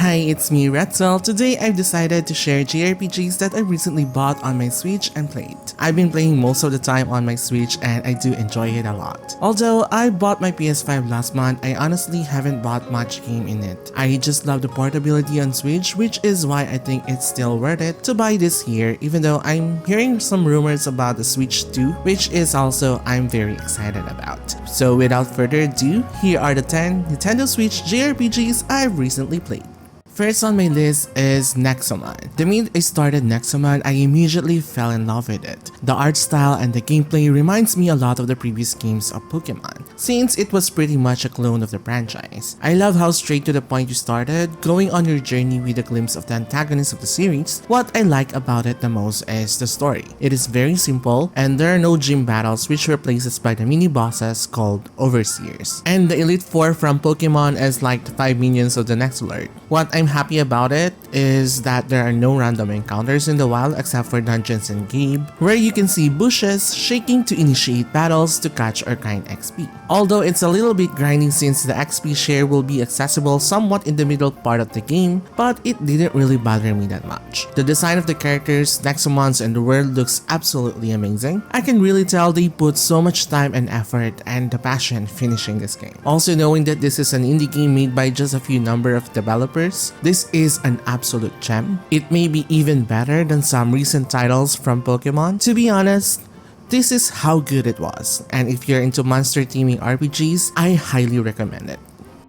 Hi, it's me, Retzel. Today I've decided to share JRPGs that I recently bought on my Switch and played. I've been playing most of the time on my Switch and I do enjoy it a lot. Although I bought my PS5 last month, I honestly haven't bought much game in it. I just love the portability on Switch, which is why I think it's still worth it to buy this year, even though I'm hearing some rumors about the Switch 2, which is also I'm very excited about. So without further ado, here are the 10 Nintendo Switch JRPGs I've recently played. First on my list is Nexomon. The minute I started Nexomon, I immediately fell in love with it. The art style and the gameplay reminds me a lot of the previous games of Pokémon, since it was pretty much a clone of the franchise. I love how straight to the point you started, going on your journey with a glimpse of the antagonist of the series. What I like about it the most is the story. It is very simple, and there are no gym battles, which replaces by the mini-bosses called Overseers. And the Elite Four from Pokémon is like the 5 minions of the next alert. What I'm happy about it is that there are no random encounters in the wild except for dungeons and Gabe, where you can see bushes shaking to initiate battles to catch or grind XP. Although it's a little bit grinding since the XP share will be accessible somewhat in the middle part of the game, but it didn't really bother me that much. The design of the characters, Nexomons, and the world looks absolutely amazing. I can really tell they put so much time and effort and the passion finishing this game. Also, knowing that this is an indie game made by just a few number of developers, this is an absolute gem. It may be even better than some recent titles from Pokémon. To be honest, this is how good it was, and if you're into monster theming RPGs, I highly recommend it.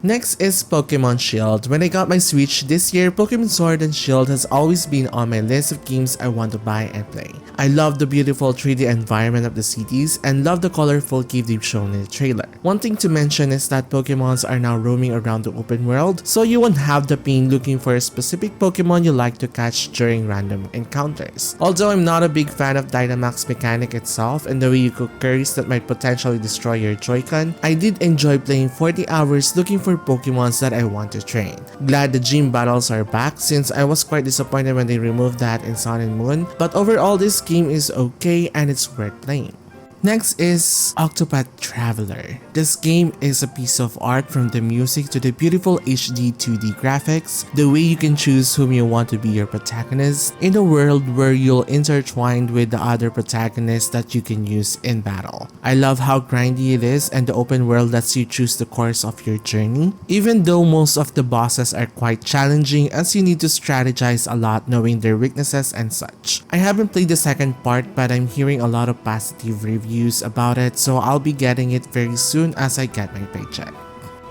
Next is Pokémon Shield. When I got my Switch this year, Pokémon Sword and Shield has always been on my list of games I want to buy and play. I love the beautiful 3D environment of the cities and love the colorful cave they've shown in the trailer. One thing to mention is that Pokémons are now roaming around the open world, so you won't have the pain looking for a specific Pokémon you like to catch during random encounters. Although I'm not a big fan of Dynamax mechanic itself and the way you cook curries that might potentially destroy your Joy-Con, I did enjoy playing 40 hours looking for Pokemons that I want to train. Glad the gym battles are back since I was quite disappointed when they removed that in Sun and Moon, but overall this game is okay and it's worth playing. Next is Octopath Traveler. This game is a piece of art, from the music to the beautiful HD 2D graphics, the way you can choose whom you want to be your protagonist in a world where you'll intertwine with the other protagonists that you can use in battle. I love how grindy it is, and the open world lets you choose the course of your journey, even though most of the bosses are quite challenging as you need to strategize a lot knowing their weaknesses and such. I haven't played the second part, but I'm hearing a lot of positive reviews about it, so I'll be getting it very soon as I get my paycheck.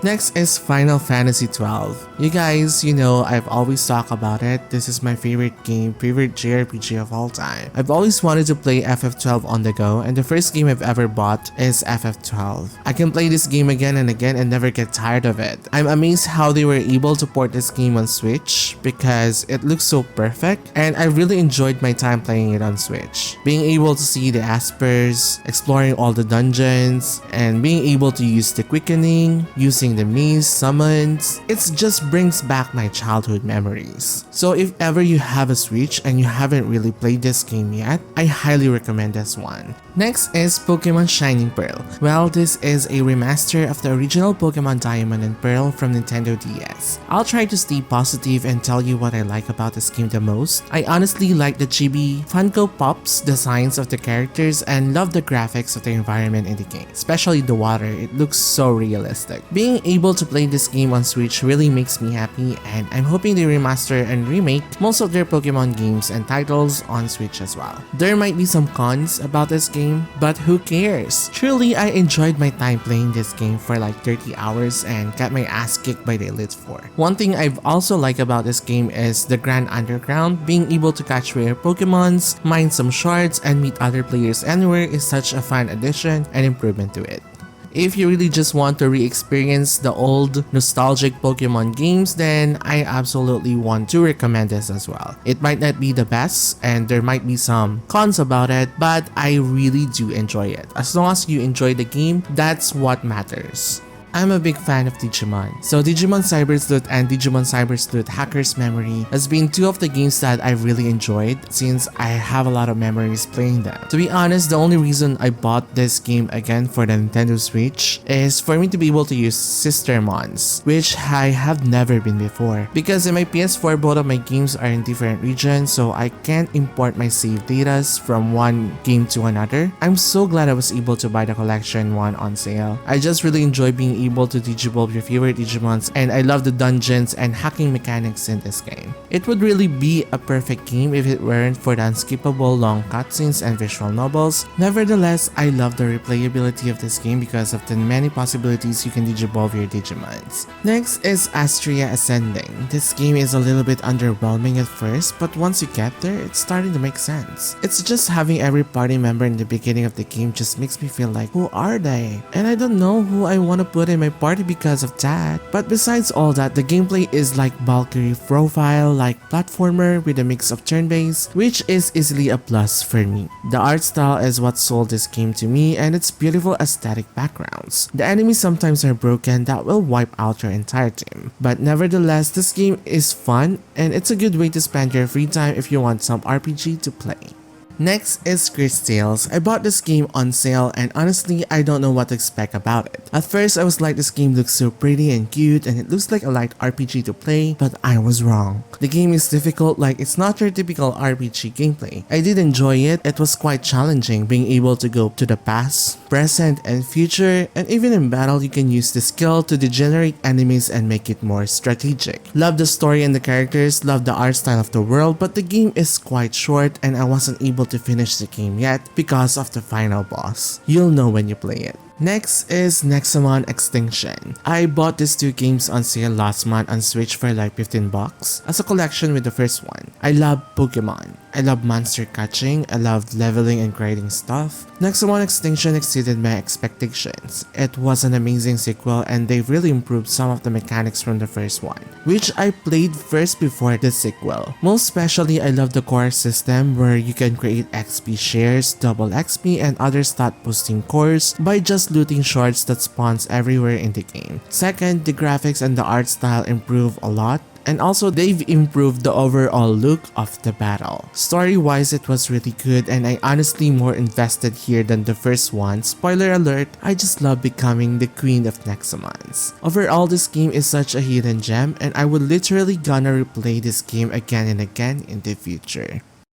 Next is Final Fantasy XII. You guys, you know, I've always talked about it. This is my favorite game, favorite JRPG of all time. I've always wanted to play FF12 on the go, and the first game I've ever bought is FF12. I can play this game again and again and never get tired of it. I'm amazed how they were able to port this game on Switch because it looks so perfect, and I really enjoyed my time playing it on Switch. Being able to see the Aspers, exploring all the dungeons, and being able to use the quickening, using the maze summons, it just brings back my childhood memories. So if ever you have a Switch and you haven't really played this game yet, I highly recommend this one. Next is Pokémon Shining Pearl. Well, this is a remaster of the original Pokémon Diamond and Pearl from Nintendo DS. I'll try to stay positive and tell you what I like about this game the most. I honestly like the chibi Funko Pops designs of the characters and love the graphics of the environment in the game, especially the water. It looks so realistic. Being able to play this game on Switch really makes me happy, and I'm hoping they remaster and remake most of their Pokemon games and titles on Switch as well. There might be some cons about this game, but who cares? Truly, I enjoyed my time playing this game for like 30 hours and got my ass kicked by the Elite Four. One thing I've also liked about this game is the Grand Underground. Being able to catch rare Pokemons, mine some shards, and meet other players anywhere is such a fun addition and improvement to it. If you really just want to re-experience the old nostalgic Pokemon games, then I absolutely want to recommend this as well. It might not be the best and there might be some cons about it, but I really do enjoy it. As long as you enjoy the game, that's what matters. I'm a big fan of Digimon. So Digimon Cyber Sleuth and Digimon Cyber Sleuth Hacker's Memory has been two of the games that I really enjoyed since I have a lot of memories playing them. To be honest, the only reason I bought this game again for the Nintendo Switch is for me to be able to use Sistermons, which I have never been before. Because in my PS4, both of my games are in different regions, so I can't import my save data from one game to another. I'm so glad I was able to buy the collection one on sale. I just really enjoy being able to digivolve your favorite Digimons, and I love the dungeons and hacking mechanics in this game. It would really be a perfect game if it weren't for the unskippable long cutscenes and visual novels. Nevertheless, I love the replayability of this game because of the many possibilities you can digivolve your Digimons. Next is Astria Ascending. This game is a little bit underwhelming at first, but once you get there, it's starting to make sense. It's just having every party member in the beginning of the game just makes me feel like, who are they? And I don't know who I want to put in my party because of that. But besides all that, the gameplay is like Valkyrie profile, like platformer with a mix of turn-based, which is easily a plus for me. The art style is what sold this game to me, and its beautiful aesthetic backgrounds. The enemies sometimes are broken that will wipe out your entire team. But nevertheless, this game is fun, and it's a good way to spend your free time if you want some RPG to play. Next is Gris Tales. I bought this game on sale and honestly I don't know what to expect about it. At first I was like, this game looks so pretty and cute and it looks like a light RPG to play, but I was wrong. The game is difficult, like it's not your typical RPG gameplay. I did enjoy it. It was quite challenging being able to go to the past, present and future, and even in battle you can use the skill to degenerate enemies and make it more strategic. Love the story and the characters, love the art style of the world, but the game is quite short and I wasn't able to finish the game yet because of the final boss. You'll know when you play it. Next is Nexomon Extinction. I bought these two games on sale last month on Switch for like 15 bucks as a collection with the first one. I love Pokémon. I love monster catching. I love leveling and grading stuff. Nexomon Extinction exceeded my expectations. It was an amazing sequel and they really improved some of the mechanics from the first one, which I played first before the sequel. Most especially, I love the core system where you can create XP shares, double XP, and other stat boosting cores by just looting shards that spawns everywhere in the game. Second, the graphics and the art style improve a lot. And also they've improved the overall look of the battle. Story-wise, it was really good and I honestly more invested here than the first one. Spoiler alert, I just love becoming the queen of Nexomons. Overall, this game is such a hidden gem and I would literally gonna replay this game again and again in the future.